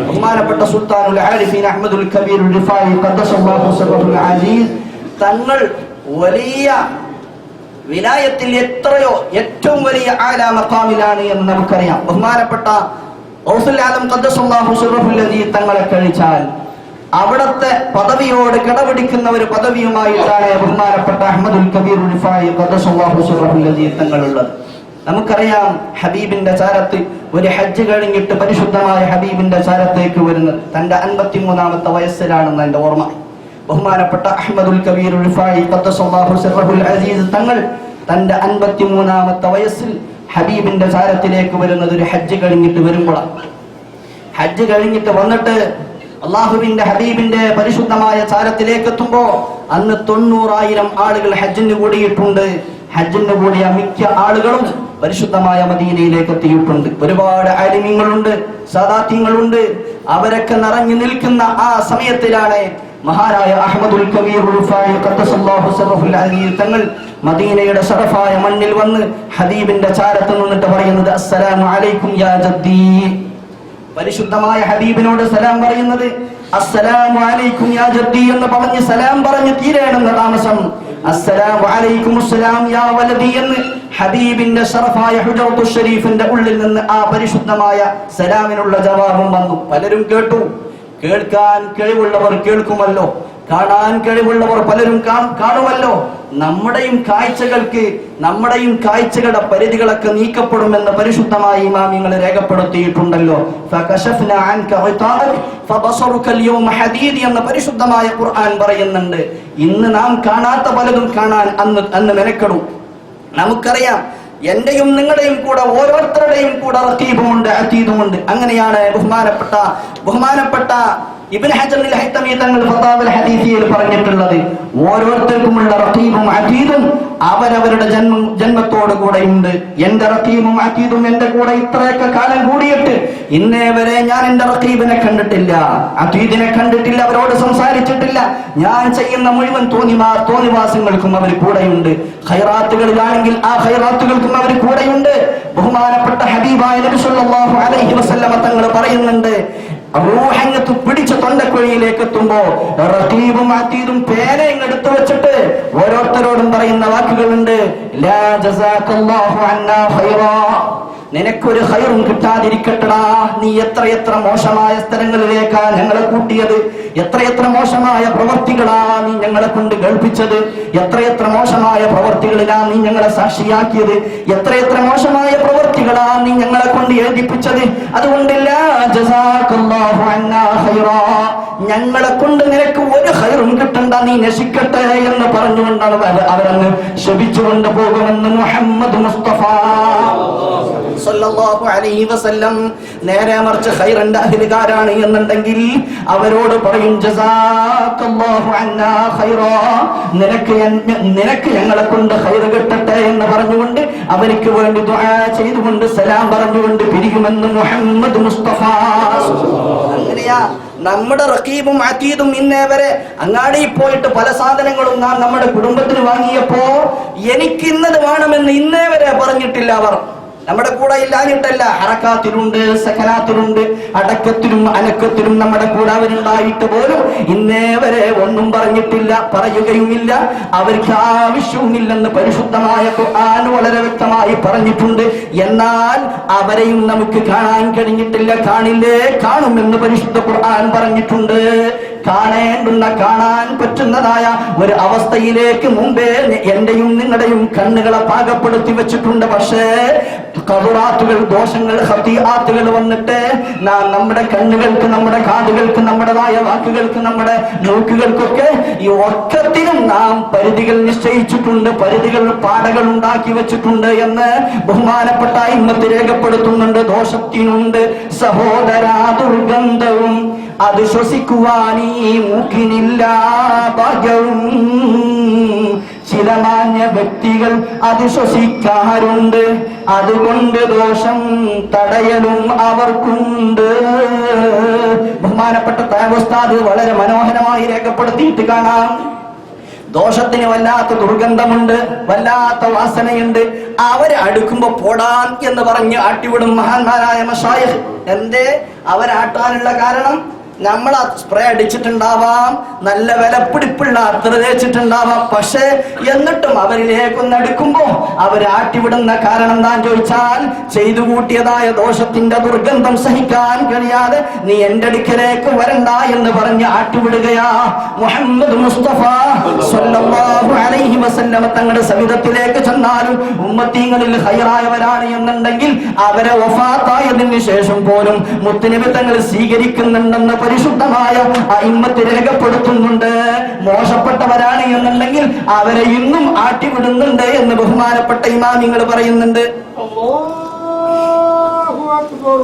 ബഹുമാനപ്പെട്ട സുൽത്താനുൽ ആരിഫീൻ അഹ്മദുൽ കബീർ റിഫായി ഖദ്ദസല്ലാഹു സിർറഹുൽ അസീസ് തങ്ങൾ വലിയ വിലായത്തിൽ ഏറ്റവും വലിയ ആലാ മഖാമിലാണ് എന്ന് നമുക്കറിയാം. ബഹുമാനപ്പെട്ട ഗൗസുൽ ആലം ഖദ്ദസല്ലാഹു സിർറഹുൽ അസീസ് തങ്ങളെ കഴിച്ചാൽ അവിടത്തെ പദവിയോട് കിടപിടിക്കുന്ന ഒരു പദവിയുമായിട്ടാണ് ബഹുമാനപ്പെട്ട അഹ്മദുൽ കബീർ റിഫായി ഖദ്ദസല്ലാഹു സിർറഹുൽ അസീസ് തങ്ങളുള്ളത്. നമുക്കറിയാം, ഹബീബിന്റെ ചാരത്ത് ഒരു ഹജ്ജ് കഴിഞ്ഞിട്ട് പരിശുദ്ധമായ ഹബീബിന്റെ ചാരത്തേക്ക് വരുന്നത് തന്റെ 53-ാമത്തെ വയസ്സിലാണെന്ന് എന്റെ ഓർമ്മ. ബഹുമാനപ്പെട്ട അഹ്മദുൽ കബീർ റിഫായി ഖദ്ദസല്ലാഹു സിർറഹുൽ അസീസ് തങ്ങൾ തന്റെ 53-ാമത്തെ വയസ്സിൽ ഹബീബിന്റെ ചാരത്തിലേക്ക് വരുന്നത് ഒരു ഹജ്ജ് കഴിഞ്ഞിട്ട് വരുമ്പോഴാണ്. ഹജ്ജ് കഴിഞ്ഞിട്ട് വന്നിട്ട് അള്ളാഹുവിന്റെ ഹബീബിന്റെ പരിശുദ്ധമായ ചാരത്തിലേക്ക് എത്തുമ്പോ അന്ന് 90,000 ആളുകൾ ഹജ്ജിന് കൂടിയിട്ടുണ്ട്. ഹജ്ജിന് കൂടിയ മിക്ക ആളുകളും പരിശുദ്ധമായ മദീനയിലേക്ക് എത്തിയിട്ടുണ്ട്. ഒരുപാട് ആലിമീങ്ങളുണ്ട്, സാദാത്യങ്ങളുണ്ട്. അവരൊക്കെ നിറഞ്ഞു നിൽക്കുന്ന ആ സമയത്തിലാണ് മഹാനായ അഹ്മദുൽ കബീർ റുഫായി ഖദ്ദസല്ലാഹു സിർറഹുൽ അലീ തങ്ങൾ മദീനയുടെ ശറഫായ മണ്ണിൽ വന്ന് ഹബീബിന്റെ ചാരത്ത് നിന്നിട്ട് പറയുന്നത് അസ്സലാമു അലൈക്കും യാ ജദ്ദീ. പരിശുദ്ധമായ ഹബീബിനോട് സലാം പറയുന്നത് അസ്സലാമു അലൈക്കും യാ ജദ്ദീ എന്ന് പറഞ്ഞ് സലാം പറഞ്ഞ് തീരേണെന്ന താമസം അസ്സലാമു അലൈക്കും അസ്സലാം യാ വലദി എന്ന് ഹബീബിന്റെ ശറഫായ ഹുജറത്തുൽ ഷരീഫിന്റെ ഉള്ളിൽ നിന്ന് ആ പരിശുദ്ധമായ സലാമിനുള്ള ജവാബും വന്നു. പലരും കേട്ടു. കേൾക്കാൻ കഴിവുള്ളവർ കേൾക്കുമല്ലോ, കാണാൻ കഴിവുള്ളവർ പലരും കാണുമല്ലോ. നമ്മുടെയും കാഴ്ചകളുടെ പരിധികളൊക്കെ നീക്കപ്പെടുമെന്ന് പരിശുദ്ധമായ ഇമാമിങ്ങൾ രേഖപ്പെടുത്തിയിട്ടുണ്ടല്ലോ. എന്ന് പരിശുദ്ധമായ ഖുർആൻ പറയുന്നുണ്ട്. ഇന്ന് നാം കാണാത്ത പലതും കാണാൻ അന്ന് മെനക്കെടും. നമുക്കറിയാം, എന്റെയും നിങ്ങളുടെയും കൂടെ ഓരോരുത്തരുടെയും കൂടെ റഖീബുമുണ്ട്, അതീദുമുണ്ട്. അങ്ങനെയാണ് ബഹുമാനപ്പെട്ട ഇബ്നു ഹജർ അൽ ഹൈതമി തങ്ങൾ ഫതാവൽ ഹദീസിയിൽ പറഞ്ഞിട്ടുള്ളത്. ഓരോരുത്തർക്കുമുള്ള റഖീബും അതീദും അവരവരുടെ ജന്മത്തോട് കൂടെയുണ്ട്. എന്റെ റഖീബും അതീദും എന്റെ കൂടെ ഇത്രയൊക്കെ കാലം കൂടിയിട്ട് ഇന്നേ വരെ ഞാൻ എന്റെ റഖീബിനെ കണ്ടിട്ടില്ല, അതീദിനെ കണ്ടിട്ടില്ല, അവരോട് സംസാരിച്ചിട്ടില്ല. ഞാൻ ചെയ്യുന്ന മുഴുവൻ തോന്നിവാസങ്ങൾക്കും അവർ കൂടെയുണ്ട്. ഖൈറാത്തുകളിലാണെങ്കിൽ ആ ഖൈറാത്തുകൾക്കും അവർ കൂടെയുണ്ട്. ബഹുമാനപ്പെട്ട ഹബീബായ നബി സല്ലല്ലാഹു അലൈഹി വസല്ലമ തങ്ങൾ പറയുന്നുണ്ട്, റൂഹങ്ങത്ത് പിടിച്ച തൊണ്ടക്കുഴിയിലേക്ക് എത്തുമ്പോ റഖീബും അതീദും പേനയും എടുത്തു വെച്ചിട്ട് ഓരോരുത്തരോടും പറയുന്ന വാക്കുകളുണ്ട്. ലാ ജസാക്കല്ലാഹു അന്നാ ഖൈറാ, നിനക്കൊരു ഖൈറും കിട്ടാതിരിക്കട്ടടാ. നീ എത്രയെത്ര മോശമായ സ്ഥലങ്ങളിലേക്കാ ഞങ്ങളെ കൂട്ടിയത്, എത്രയെത്ര മോശമായ പ്രവർത്തികളാ നീ ഞങ്ങളെ കൊണ്ട് കേൾപ്പിച്ചത്, എത്രയെത്ര മോശമായ പ്രവർത്തികളിലാ നീ ഞങ്ങളെ സാക്ഷിയാക്കിയത്, എത്രയെത്ര മോശമായ പ്രവർത്തികളാ നീ ഞങ്ങളെ കൊണ്ട് എഴുതിപ്പിച്ചത്. അതുകൊണ്ടില്ല ജസാക്കല്ലാഹു അന്നാ ഖൈറാ, ഞങ്ങളെ കൊണ്ട് നിനക്ക് ഒരു ഖൈറും കിട്ടണ്ട, നീ നശിക്കട്ടെ എന്ന് പറഞ്ഞുകൊണ്ടാണ് അവരങ്ങ് ശപിച്ചുകൊണ്ട് പോകുമെന്ന് മുഹമ്മദ് മുസ്തഫ സല്ലല്ലാഹു അലൈഹി വസല്ലം. നേരെ മറിച്ച് ഖൈറിന്റെ അഹ്ലുകാരാണ് എന്നുണ്ടെങ്കിൽ അവരോട് പറയും ജസാക്കല്ലാഹു അന്നാ ഖൈറാ, നിനക്ക് ഞങ്ങളെ കൊണ്ട് ഖൈർ കിട്ടട്ടെ എന്ന് പറഞ്ഞുകൊണ്ട് അവർക്ക് വേണ്ടി ദുആ ചെയ്തുകൊണ്ട് സലാം പറഞ്ഞുകൊണ്ട് പിരിയുമെന്ന് മുഹമ്മദ് മുസ്തഫ. അങ്ങനെയാ നമ്മുടെ റഖീബും അതീദും ഇന്നേ വരെ അങ്ങാടിയിൽ പോയിട്ട് പല സാധനങ്ങളും നാം നമ്മുടെ കുടുംബത്തിന് വാങ്ങിയപ്പോ എനിക്ക് ഇന്നത് വേണമെന്ന് ഇന്നേ വരെ പറഞ്ഞിട്ടില്ല. അവർ നമ്മുടെ കൂടെ ഇല്ലാഞ്ഞിട്ടല്ല, ഹറക്കാത്തിലുണ്ട്, സകനാത്തിലുണ്ട്, അടക്കത്തിലും അനക്കത്തിലും നമ്മുടെ കൂടെ അവരുണ്ടായിട്ട് പോലും ഇന്നേ വരെ ഒന്നും പറഞ്ഞിട്ടില്ല, പറയുകയുമില്ല. അവർക്ക് ആവശ്യവുമില്ലെന്ന് പരിശുദ്ധമായ ഖുർആൻ വളരെ വ്യക്തമായി പറഞ്ഞിട്ടുണ്ട്. എന്നാൽ അവരെയും നമുക്ക് കാണാൻ കഴിഞ്ഞിട്ടില്ല. കാണുമെന്ന് പരിശുദ്ധ ഖുർആൻ പറഞ്ഞിട്ടുണ്ട്. കാണാൻ പറ്റുന്നതായ ഒരു അവസ്ഥയിലേക്ക് മുമ്പേ എന്റെയും നിങ്ങളുടെയും കണ്ണുകളെ പാകപ്പെടുത്തി വെച്ചിട്ടുണ്ട്. പക്ഷേ ഖദറാത്തുകൾ, ദോഷങ്ങൾ, ഖതീആത്തുകൾ വന്നിട്ട് നമ്മുടെ കണ്ണുകൾക്ക്, നമ്മുടെ കാതുകൾക്ക്, നമ്മുടേതായ വാക്കുകൾക്ക്, നമ്മുടെ മൂക്കുകൾക്കൊക്കെ ഈ ഒക്കത്തിനും നാം പരിധികൾ നിശ്ചയിച്ചിട്ടുണ്ട്, പാടകൾ ഉണ്ടാക്കി വെച്ചിട്ടുണ്ട് എന്ന് ബഹുമാനപ്പെട്ട ഇമ്മത്ത് രേഖപ്പെടുത്തുന്നുണ്ട്. ദോഷത്തിനുണ്ട് സഹോദരാ ദുർഗന്ധവും, അത് ശ്വസിക്കുവാനീ മൂക്കിനില്ല ഭാഗ്യവും. ചില മാന്യ വ്യക്തികൾ അത് ശ്വസിക്കാറുണ്ട്, അതുകൊണ്ട് ദോഷം തടയലും അവർക്കുണ്ട്. ബഹുമാനപ്പെട്ട ഉസ്താദ് വളരെ മനോഹരമായി രേഖപ്പെടുത്തിയിട്ട് കാണാം. ദോഷത്തിന് വല്ലാത്ത ദുർഗന്ധമുണ്ട്, വല്ലാത്ത വാസനയുണ്ട്. അവരെ അടുക്കുമ്പോ പോടാൻ എന്ന് പറഞ്ഞ് ആട്ടിവിടും മഹാന്മാരായ മശായിഖ്. എന്തേ അവരാട്ടാനുള്ള കാരണം? നമ്മൾ സ്പ്രേ അടിച്ചിട്ടുണ്ടാവാം, നല്ല വിലപ്പിടിപ്പുള്ള അത്ര തേച്ചിട്ടുണ്ടാവാം. പക്ഷേ എന്നിട്ടും അവരിലേക്കൊന്ന് അടുക്കുമ്പോ അവരാട്ടിവിടുന്ന കാരണം എന്താന്ന് ചോദിച്ചാൽ, ചെയ്തു കൂട്ടിയതായ ദോഷത്തിന്റെ ദുർഗന്ധം സഹിക്കാൻ കഴിയാതെ നീ എന്റെ അടുക്കലേക്ക് വരണ്ട എന്ന് പറഞ്ഞ് ആട്ടിവിടുകയാ. മുഹമ്മദ് മുസ്തഫ സ്വല്ലല്ലാഹു അലൈഹി വസല്ലം തങ്ങളുടെ സവിധത്തിലേക്ക് ചെന്നാലും ഉമ്മത്തീങ്ങളിൽ ഖൈറായവരാണ് എന്നുണ്ടെങ്കിൽ അവരെ വഫാത്തായതിനു ശേഷം പോലും മുത്തുനബി തങ്ങൾ സ്വീകരിക്കുന്നുണ്ടെന്ന് പരിശുദ്ധമായ ഇമ്മത്ത് രേഖപ്പെടുത്തുന്നുണ്ട്. മോശപ്പെട്ടവരാണ് എന്നുണ്ടെങ്കിൽ അവരെ ഇന്നും ആട്ടിവിടുന്നുണ്ട് എന്ന് ബഹുമാനപ്പെട്ട ഇമാമിങ്ങൾ പറയുന്നുണ്ട്. അല്ലാഹു അക്ബർ,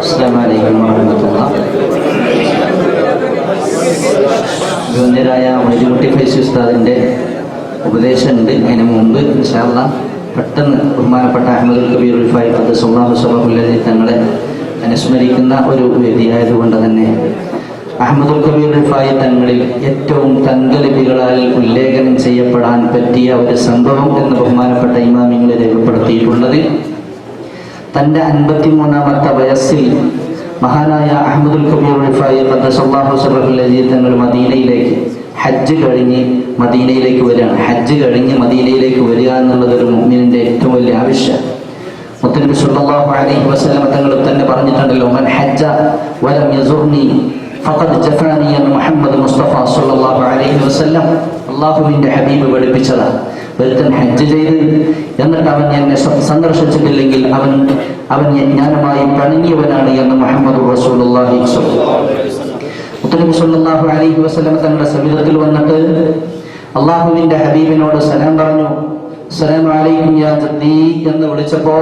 അസ്സലാമു അലൈക്കും വറഹ്മത്തുള്ളാഹി. ഗുണരായ മൈദുകുട്ടി ഫൈസി ഉസ്താദിൻ്റെ ഉപദേശമുണ്ട്. അതിന് മുമ്പ് ഇൻഷാ അല്ലാഹ് പെട്ടെന്ന് ബഹുമാനപ്പെട്ട അഹ്മദുൽ കബീർ റിഫായി ഖദ്ദസല്ലാഹു സറഹുല്ലദീ തങ്ങളെ അനുസ്മരിക്കുന്ന ഒരു വേദിയായതുകൊണ്ട് തന്നെ അഹ്മദുൽ കബീർ റിഫായി തങ്ങളിൽ ഏറ്റവും തങ്കലിപികളാൽ ഉല്ലേഖനം ചെയ്യപ്പെടാൻ പറ്റിയ ഒരു സംഭവം എന്ന് ബഹുമാനപ്പെട്ട ഇമാമിങ്ങൾ രേഖപ്പെടുത്തിയിട്ടുള്ളത്, തൻ്റെ 53-ാമത്തെ വയസ്സിൽ മഹാനായ അഹ്മദുൽ കബീർ റിഫായി ഖദ്ദസല്ലാഹു സറഹുല്ലദീ തങ്ങൾ മദീനയിലേക്ക് ഹജ്ജ് കഴിഞ്ഞ് മദീനയിലേക്ക് വരികയാണ്. ഹജ്ജ് കഴിഞ്ഞ് മദീനയിലേക്ക് വരിക എന്നുള്ളത് ഒരു മുഅ്മിനിന്റെ ഏറ്റവും വലിയ ആവശ്യം. മുത്തനബി സല്ലല്ലാഹു അലൈഹി വസല്ലം തങ്ങൾ തന്നെ പറഞ്ഞിട്ടുണ്ടല്ലോ, മൻ ഹജ്ജ വലം യസുർനി ഫഖദ് ജഫാനി എന്ന് മുഹമ്മദ് മുസ്തഫ സല്ലല്ലാഹു അലൈഹി വസല്ലം അല്ലാഹുവിന്റെ ഹബീബ് പഠിപ്പിച്ചതാണ്. ഒരുത്തൻ ഹജ്ജ് ചെയ്ത് എന്നിട്ട് അവൻ എന്നെ സന്ദർശിച്ചിട്ടില്ലെങ്കിൽ അവൻ ഞാനുമായി പിണങ്ങിയവനാണ് എന്ന് മുഹമ്മദ് റസൂലുള്ളാഹി സ്വല്ലല്ലാഹു അലൈഹി വസല്ലം. മുത്തനബി സല്ലല്ലാഹു അലൈഹി വസല്ലം തങ്ങളുടെ സമീപത്തിൽ വന്നിട്ട് അല്ലാഹുവിന്റെ ഹബീബിനോട് സലാം പറഞ്ഞു. അസ്സലാമു അലൈക്കും യാ ജദ്ദി എന്ന് വിളിച്ചപ്പോ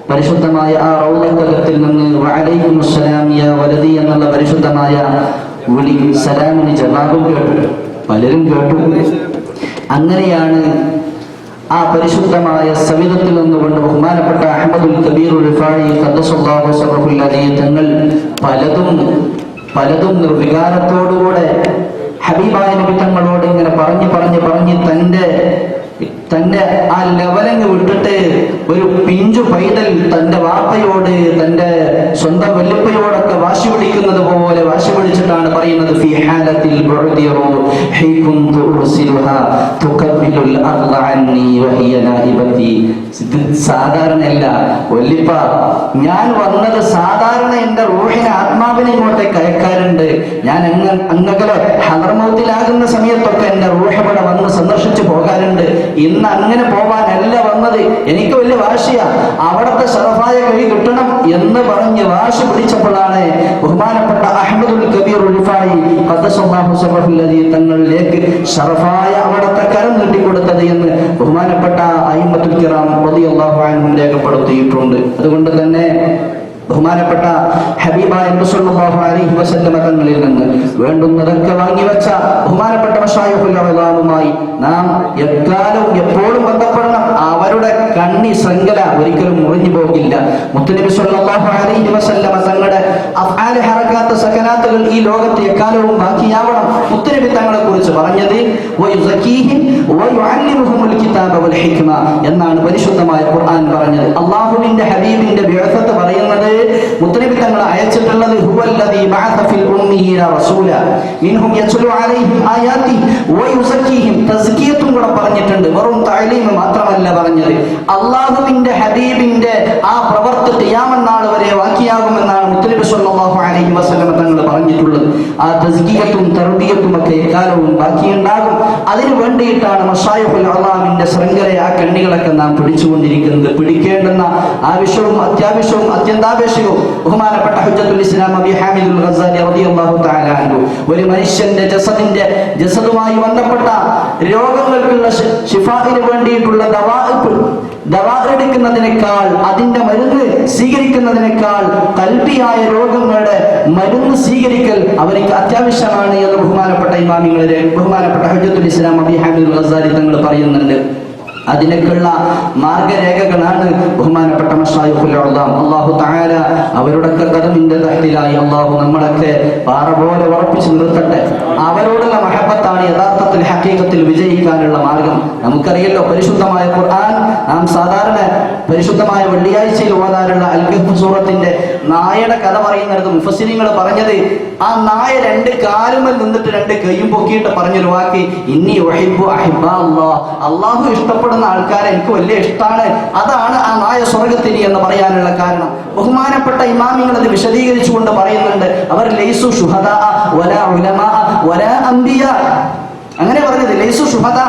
പരിശുദ്ധമായ ആ റൗളത്തിൽ നിന്ന് വഅലൈക്കും അസ്സലാം യാ വലദി എന്നുള്ള പരിശുദ്ധമായ വിളി സലാമിന് ജവാബും കേട്ടു. പലരും കേട്ടു. അങ്ങനെയാണ് ആ പരിശുദ്ധമായ സവിധത്തിൽ നിന്നുകൊണ്ട് ബഹുമാനപ്പെട്ട അഹ്മദുൽ കബീർ റിഫായി ഖദ്ദസല്ലാഹു സറഹുല്ലദീ തങ്ങൾ പലതും നിർവികാരത്തോടുകൂടെ ഹബീബായ നബി തങ്ങളോട് ഇങ്ങനെ പറഞ്ഞ് തന്റെ ആ ലെവലങ്ങ് വിട്ടിട്ട് ഒരു പിഞ്ചു പൈതൽ തന്റെ വാപ്പയോട് തന്റെ സ്വന്തം വല്യപ്പയോടൊക്കെ വാശി പിടിക്കുന്നത് പോലെ വാശി പിടിച്ചിട്ടാണ് പറയുന്നത്, ഫീ ഹാലത്തിൽ ബുഅദി കുന്തു ഉർസിലുഹാ തുകബ്ബിലുൽ അർള അന്നി വഹിയ നാഹിബതി. സാധാരണയല്ല വല്യപ്പ, ഞാൻ വന്നത് സാധാരണ എന്റെ റൂഹിനെ ആത്മാവിനെ ഇങ്ങോട്ടേക്ക് അയക്കാറുണ്ട്. ഞാൻ അങ്ങകലെ ഹദർമൗത്തിലാകുന്ന സമയത്തൊക്കെ എന്റെ റൂഹ് ഇവിടെ വന്ന് സന്ദർശിച്ചു പോകാറുണ്ട്. ഇന്ന് അങ്ങനെ പോവാനല്ല വന്നത്, എനിക്ക് വലിയ വാശിയാ, അവിടത്തെ ശറഫായ കഴി കിട്ടണം എന്ന് പറഞ്ഞ് വാശി പിടിച്ചപ്പോഴാണ് ബഹുമാനപ്പെട്ട അഹ്മദുൽ കബീർ റിഫായി ഖദ്ദസല്ലാഹു സറഹുല്ലദീ തങ്ങളിലേക്ക് ശറഫായ അവിടത്തെ കരം നീട്ടിക്കൊടുത്തത് എന്ന് ബഹുമാനപ്പെട്ട അയിമ്മത്തുൽ കിറാം റളിയല്ലാഹു അൻഹും രേഖപ്പെടുത്തിയിട്ടുണ്ട്. അതുകൊണ്ട് തന്നെ ബഹുമാനപ്പെട്ട ഹബീബായ സല്ലല്ലാഹു അലൈഹി വസല്ലം തങ്ങളിൽ നിന്ന് വേണ്ടുന്നതൊക്കെ വാങ്ങിവെച്ച ബഹുമാനപ്പെട്ട മശായിഖുൽ അഅ്ലാമുമായി നാം എക്കാലവും എപ്പോഴും ബന്ധപ്പെടണം. അവരുടെ കണ്ണി ശൃംഖല ഒരിക്കലും മുറിഞ്ഞു പോകില്ല. മുത്തുനബി സല്ലല്ലാഹു അലൈഹി വസല്ലം തങ്ങളുടെ അഫ്ആൽ ഹറകാത്ത് സകനാത്തുകൾ ഈ ലോകത്ത് എക്കാലവും ബാക്കിയാവണം. മുത്തുനബി തങ്ങളെ കുറിച്ച് പറഞ്ഞത് വയുസക്കീഹിം വയുഅല്ലിമുഹുൽ കിതാബ വൽ ഹിക്മ എന്നാണ് പരിശുദ്ധമായ ഖുർആൻ പറഞ്ഞത്. അല്ലാഹുവിന്റെ ഹബീബിന്റെ ബിഅസത്ത് പറയുന്നത്, മുത്തനബി തങ്ങളെ അയച്ചിട്ടുള്ളത് ഹുവല്ലദീ ബഅസ ഫിൽ ഉമ്മീന റസൂല മിൻഹും യത്ലു അലൈഹിം ആയാതി വയുസക്കീഹിം. തസ്കിയത്തും കൂടെ പറഞ്ഞിട്ടുണ്ട്, വെറും തഅലീം മാത്രമല്ല പറഞ്ഞത്. അല്ലാഹുവിന്റെ ഹബീബിന്റെ ആ പ്രവൃത്തി ഖിയാമത്ത് നാൾ വരെ ബാക്കിയാകുമെന്നാണ് മുത്തനബി സല്ലല്ലാഹു അലൈഹി വസല്ലം തങ്ങൾ പറഞ്ഞിട്ടുള്ളത്. ആ തസ്കിയത്തും തർബിയത്തും ഒക്കെ എക്കാലവും ബാക്കിയുണ്ടാകും. അതിനു വേണ്ടിയിട്ടാണ് മശായിഖുൽ അഅ്ലാമിന്റെ ശൃംഖല ആ കണ്ണികളൊക്കെ നാം പിടിച്ചുകൊണ്ടിരിക്കുന്നത്. പിടിക്കേണ്ടുന്ന ആവശ്യവും അത്യാവശ്യവും അത്യന്താപേക്ഷിതവും ബഹുമാനപ്പെട്ട ഹുജ്ജത്തുൽ ഇസ്ലാം അബീ ഹാമിദുൽ ഗസാലി റളിയല്ലാഹു തആല അൻഹു ഒരു മനുഷ്യന്റെ ജസദുമായി ബന്ധപ്പെട്ട രോഗങ്ങൾക്കുള്ള ശിഫാഇന് വേണ്ടിയിട്ടുള്ള ദവാ എടുക്കുന്നതിനേക്കാൾ അതിന്റെ മരുന്ന് സ്വീകരിക്കുന്നതിനേക്കാൾ കൽബിയായ രോഗങ്ങളുടെ മരുന്ന് സ്വീകരിക്കൽ അവർക്ക് അത്യാവശ്യമാണ് എന്ന് ബഹുമാനപ്പെട്ട ഇമാമിങ്ങളെ ബഹുമാനപ്പെട്ട ഹുജ്ജത്തുൽ ഇസ്ലാം അബീ ഹാമിദുൽ ഗസാലി തങ്ങൾ പറയുന്നുണ്ട്. അതിനൊക്കെയുള്ള മാർഗരേഖകളാണ് ബഹുമാനപ്പെട്ട മശായിഖുൽ അഅ്ലാം. അല്ലാഹു തആല അവരുടെ ഖദമിന്റെ തഹ്തിലായി അല്ലാഹു നമ്മളൊക്കെ പാറ പോലെ ഉറപ്പിച്ചു നിർത്തട്ടെ. അവരോടുള്ള മഹബത്താണ് യഥാർത്ഥത്തിൽ ഹഖീഖത്തിൽ വിജയിക്കാനുള്ള മാർഗം. നമുക്കറിയല്ലോ, പരിശുദ്ധമായ ഖുർആൻ നാം സാധാരണ പരിശുദ്ധമായ വെള്ളിയാഴ്ചയിൽ ഓതാറുള്ള അൽ കഹ്ഫ് സൂറത്തിന്റെ നായയുടെ കഥ പറയുന്നിടത്ത് മുഫസ്സിരീങ്ങൾ പറഞ്ഞത്, ആ നായ രണ്ട് കാലുമേൽ നിന്നിട്ട് രണ്ട് കൈയും പൊക്കിയിട്ട് പറഞ്ഞൊരു വാക്ക്, ഇന്നി ഉഹിബ്ബു അഹിബ്ബ അല്ലാഹ്, അല്ലാഹു ഇഷ്ടപ്പെടുന്ന ആൾക്കാരെ എനിക്ക് വലിയ ഇഷ്ടമാണ്, അതാണ് ആ നായ സ്വർഗത്തിരി എന്ന് പറയാനുള്ള കാരണം. ബഹുമാനപ്പെട്ട ഇമാമിങ്ങൾ അത് വിശദീകരിച്ചുകൊണ്ട് പറയുന്നുണ്ട്, അവർ ലൈസു ശുഹദാ വലാ ഉലമാ വലാ അംബിയാ, അങ്ങനെ പറഞ്ഞത് ലൈസു ശുഹദാ,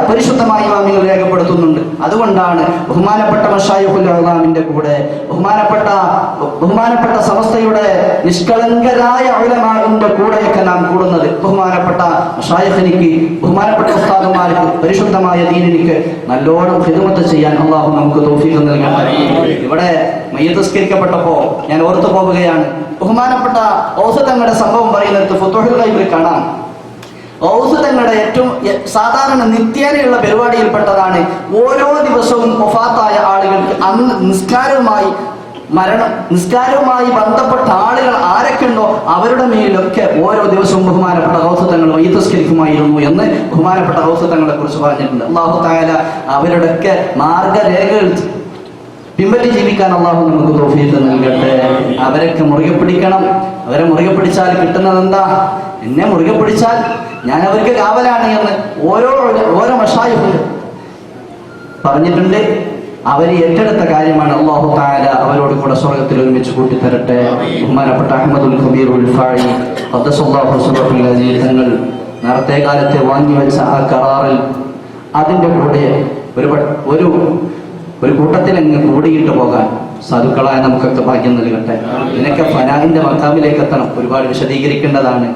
പരിശുദ്ധമായ ഇമാമികൾ രേഖപ്പെടുത്തുന്നുണ്ട്. അതുകൊണ്ടാണ് ബഹുമാനപ്പെട്ട മശായിഖുൽ അഅ്ലാമിന്റെ കൂടെ ബഹുമാനപ്പെട്ട സമസ്തയുടെ നിഷ്കളങ്കരായ ഉലമാഇന്റെ കൂടെയൊക്കെ നാം കൂടുന്നത്. ബഹുമാനപ്പെട്ട മശായിഖിനിക്ക്, ബഹുമാനപ്പെട്ട ഉസ്താദുമാർക്ക്, പരിശുദ്ധമായ ദീനിനിക്ക് നല്ലോണം ഖിദ്മത്ത് ചെയ്യാൻ അല്ലാഹു നമുക്ക് തൗഫീഖ് നൽകട്ടെ. ഇവിടെ മയ്യിത്ത് നിസ്കരിക്കപ്പെട്ടപ്പോ ഞാൻ ഓർത്തു പോവുകയാണ്, ബഹുമാനപ്പെട്ട ഔസ് തങ്ങളുടെ സംഭവം പറയുന്നിടത്ത് ഫുതുഹുൽ ഗൈബിൽ കാണാം. ഔസ് തങ്ങളുടെ ഏറ്റവും സാധാരണ നിത്യേനയുള്ള പരിപാടിയിൽപ്പെട്ടതാണ് ഓരോ ദിവസവും വഫാത്തായ ആളുകൾക്ക് അന്ന് നിസ്കാരവുമായി ബന്ധപ്പെട്ട ആളുകൾ ആരൊക്കെ ഉണ്ടോ അവരുടെ മേലൊക്കെ ഓരോ ദിവസവും ബഹുമാനപ്പെട്ട ഔസ് തങ്ങൾ മയ്യിത്ത് നിസ്കരിക്കുമായിരുന്നു എന്ന് ബഹുമാനപ്പെട്ട ഔസ് തങ്ങളെ കുറിച്ച് പറഞ്ഞിട്ടുണ്ട്. അല്ലാഹു തആല അവരുടെയൊക്കെ മാർഗരേഖകൾ പിൻപറ്റി ജീവിക്കാൻ അല്ലാഹു നമുക്ക് തൗഫീഖ് നൽകട്ടെ. അവരൊക്കെ മുറുകെ പിടിക്കണം. അവരെ മുറുകെ പിടിച്ചാൽ കിട്ടുന്നത് എന്താ? എന്നെ മുറുകെ പിടിച്ചാൽ ഞാൻ അവർക്ക് കാവലാണ് എന്ന് ഓരോ മശായിഖും പറഞ്ഞിട്ടുണ്ട്. അവർ ഏറ്റെടുത്ത കാര്യമാണ്. അല്ലാഹു തആല അവരോട് കൂടെ സ്വർഗ്ഗത്തിൽ ഒരുമിച്ച് കൂട്ടിത്തരട്ടെ. ബഹുമാനപ്പെട്ട അഹ്മദുൽ കബീർ ഉൽഫായി ഖദ്ദസല്ലാഹു സിറഹുൽ അസീസ് തങ്ങൾ നേരത്തെ കാലത്തെ വാങ്ങിവെച്ച ആ കരാറിൽ അതിൻ്റെ കൂടെ ഒരു കൂട്ടത്തിൽ അങ്ങ് കൂടിയിട്ട് പോകാൻ സാധുക്കളായ നമുക്കൊക്കെ ഭാഗ്യം നൽകട്ടെ. ഇതിനൊക്കെ ഫനാഹിന്റെ മഖാമിലേക്ക് എത്തണം. ഒരുപാട് വിശദീകരിക്കേണ്ടതാണ്.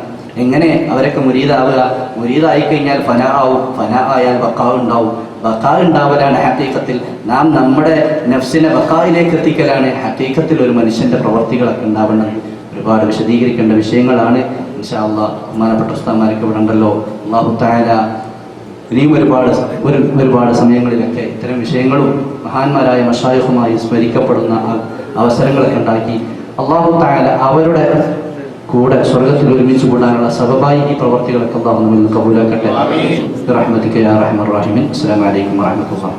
എങ്ങനെ അവരൊക്കെ മുരീദാവുക? മുരീദായി കഴിഞ്ഞാൽ ഫനാ ആവും, ഫനാ ആയാൽ ബഖാ ഉണ്ടാവും. ബഖാ ഉണ്ടാവലാണ് ഹഖീഖത്തിൽ. നാം നമ്മുടെ നഫ്സിനെ ബഖായിലേക്ക് എത്തിക്കലാണ് ഹഖീഖത്തിൽ ഒരു മനുഷ്യന്റെ പ്രവർത്തികളൊക്കെ ഉണ്ടാവുന്നത്. ഒരുപാട് വിശദീകരിക്കേണ്ട വിഷയങ്ങളാണ്. ഇൻഷാ അല്ലാഹ് ബഹുമാനപ്പെട്ട ഉസ്താദുമാരൊക്കെ ഇവിടെ ഉണ്ടല്ലോ. അല്ലാഹു തആല ഇനിയും ഒരുപാട് സമയങ്ങളിലൊക്കെ ഇത്തരം വിഷയങ്ങളും മഹാന്മാരായ മശായിഖുമായി സ്മരിക്കപ്പെടുന്ന അവസരങ്ങളൊക്കെ ഉണ്ടാക്കി അല്ലാഹു തആല അവരുടെ കൂടെ സ്വർഗ്ഗത്തിൽ ഒരുമിച്ച് കൂടാനുള്ള സബബായി ഈ പ്രവർത്തികളൊക്കെ അല്ലാഹു നമ്മിൽ നിന്ന് കബൂലാക്കട്ടെ. റഹ്മതിക യാ റഹ്മർ റഹീമീൻ. അസ്സലാമു അലൈക്കും വറഹ്മത്തുള്ളാഹി.